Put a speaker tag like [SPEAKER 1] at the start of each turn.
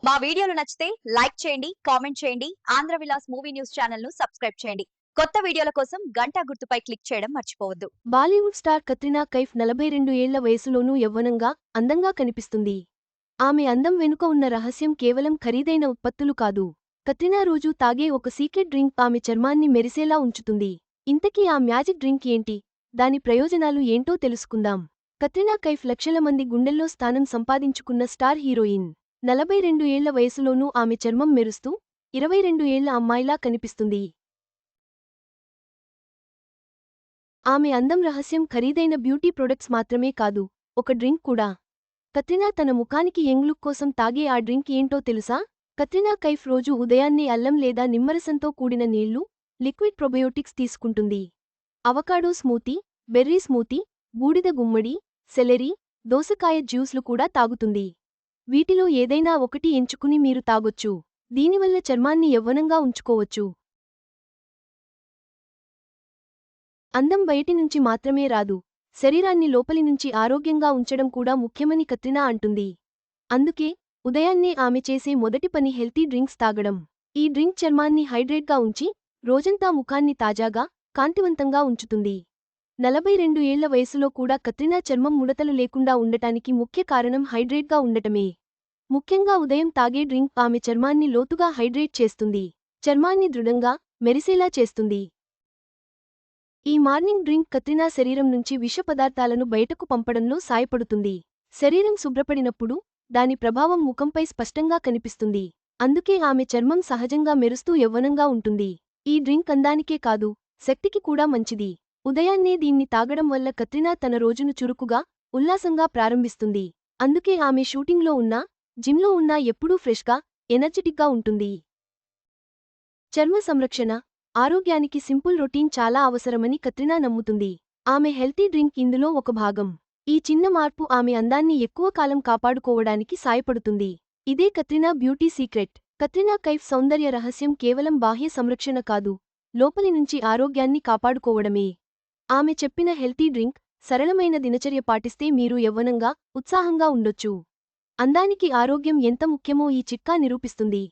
[SPEAKER 1] మా వీడియోలు నచ్చితే లైక్ చేయండి, కామెంట్ చేయండి. ఆంధ్ర విలాస్ మూవీ న్యూస్ ఛానల్‌ను సబ్స్క్రైబ్ చేయండి. కొత్త వీడియోల కోసం గంట గుర్తుపై క్లిక్ చేయడం మర్చిపోవద్దు.
[SPEAKER 2] బాలీవుడ్ స్టార్ కత్రినా కైఫ్ 42 ఏళ్ల వయసులోనూ యవ్వనంగా, అందంగా కనిపిస్తుంది. ఆమె అందం వెనుక ఉన్న రహస్యం కేవలం ఖరీదైన ఉత్పత్తులు కాదు. కత్రినా రోజూ తాగే ఒక సీక్రెట్ డ్రింక్ ఆమె చర్మాన్ని మెరిసేలా ఉంచుతుంది. ఇంతకీ ఆ మ్యాజిక్ డ్రింక్ ఏంటి? దాని ప్రయోజనాలు ఏంటో తెలుసుకుందాం. కత్రినా కైఫ్ లక్షల మంది గుండెల్లో స్థానం సంపాదించుకున్న స్టార్ హీరోయిన్. 42 ఏళ్ల వయసులోనూ ఆమె చర్మం మెరుస్తూ, 22 ఏళ్ల అమ్మాయిలా కనిపిస్తుంది. ఆమె అందం రహస్యం ఖరీదైన బ్యూటీ ప్రొడక్ట్స్ మాత్రమే కాదు, ఒక డ్రింక్ కూడా. కత్రినా తన ముఖానికి యంగ్ లుక్ కోసం తాగే ఆ డ్రింక్ ఏంటో తెలుసా? కత్రినా కైఫ్ రోజు ఉదయాన్నే అల్లం లేదా నిమ్మరసంతో కూడిన నీళ్లు, లిక్విడ్ ప్రొబయోటిక్స్ తీసుకుంటుంది. అవకాడో స్మూతీ, బెర్రీ స్మూతీ, బూడిద గుమ్మడి, సెలెరీ, దోసకాయ జ్యూస్లు కూడా తాగుతుంది. వీటిలో ఏదైనా ఒకటి ఎంచుకుని మీరు తాగొచ్చు. దీనివల్ల చర్మాన్ని యవ్వనంగా ఉంచుకోవచ్చు. అందం బయటి నుంచి మాత్రమే రాదు, శరీరాన్ని లోపలి నుంచి ఆరోగ్యంగా ఉంచడం కూడా ముఖ్యమని కత్రినా అంటుంది. అందుకే ఉదయాన్నే ఆమె చేసే మొదటి పని హెల్తీ డ్రింక్స్ తాగడం. ఈ డ్రింక్ చర్మాన్ని హైడ్రేట్గా ఉంచి, రోజంతా ముఖాన్ని తాజాగా, కాంతివంతంగా ఉంచుతుంది. 42 ఏళ్ల వయసులో కూడా కత్రినా చర్మం ముడతలు లేకుండా ఉండటానికి ముఖ్య కారణం హైడ్రేట్గా ఉండటమే. ముఖ్యంగా ఉదయం తాగే డ్రింక్ ఆమె చర్మాన్ని లోతుగా హైడ్రేట్ చేస్తుంది. చర్మాన్ని దృఢంగా, మెరిసేలా చేస్తుంది. ఈ మార్నింగ్ డ్రింక్ కత్రినా శరీరం నుంచి విష పదార్థాలను బయటకు పంపడంలో సాయపడుతుంది. శరీరం శుభ్రపడినప్పుడు దాని ప్రభావం ముఖంపై స్పష్టంగా కనిపిస్తుంది. అందుకే ఆమె చర్మం సహజంగా మెరుస్తూ యవ్వనంగా ఉంటుంది. ఈ డ్రింక్ అందానికే కాదు, శక్తికి కూడా మంచిది. ఉదయాన్నే దీన్ని తాగడం వల్ల కత్రినా తన రోజును చురుకుగా, ఉల్లాసంగా ప్రారంభిస్తుంది. అందుకే ఆమె షూటింగ్లో ఉన్నా, జిమ్లో ఉన్నా ఎప్పుడూ ఫ్రెష్గా, ఎనర్జెటిక్గా ఉంటుంది. చర్మ సంరక్షణ, ఆరోగ్యానికి సింపుల్ రొటీన్ చాలా అవసరమని కత్రినా నమ్ముతుంది. ఆమె హెల్తీ డ్రింక్ ఇందులో ఒక భాగం. ఈ చిన్న మార్పు ఆమె అందాన్ని ఎక్కువ కాలం కాపాడుకోవడానికి సాయపడుతుంది. ఇదే కత్రినా బ్యూటీ సీక్రెట్. కత్రినా కైఫ్ సౌందర్య రహస్యం కేవలం బాహ్య సంరక్షణ కాదు, లోపలి నుంచి ఆరోగ్యాన్ని కాపాడుకోవడమే. ఆమె చెప్పిన హెల్తీ డ్రింక్, సరళమైన దినచర్య పాటిస్తే మీరు యవ్వనంగా, ఉత్సాహంగా ఉండొచ్చు. అందానికి ఆరోగ్యం ఎంత ముఖ్యమో ఈ చిట్కా నిరూపిస్తుంది.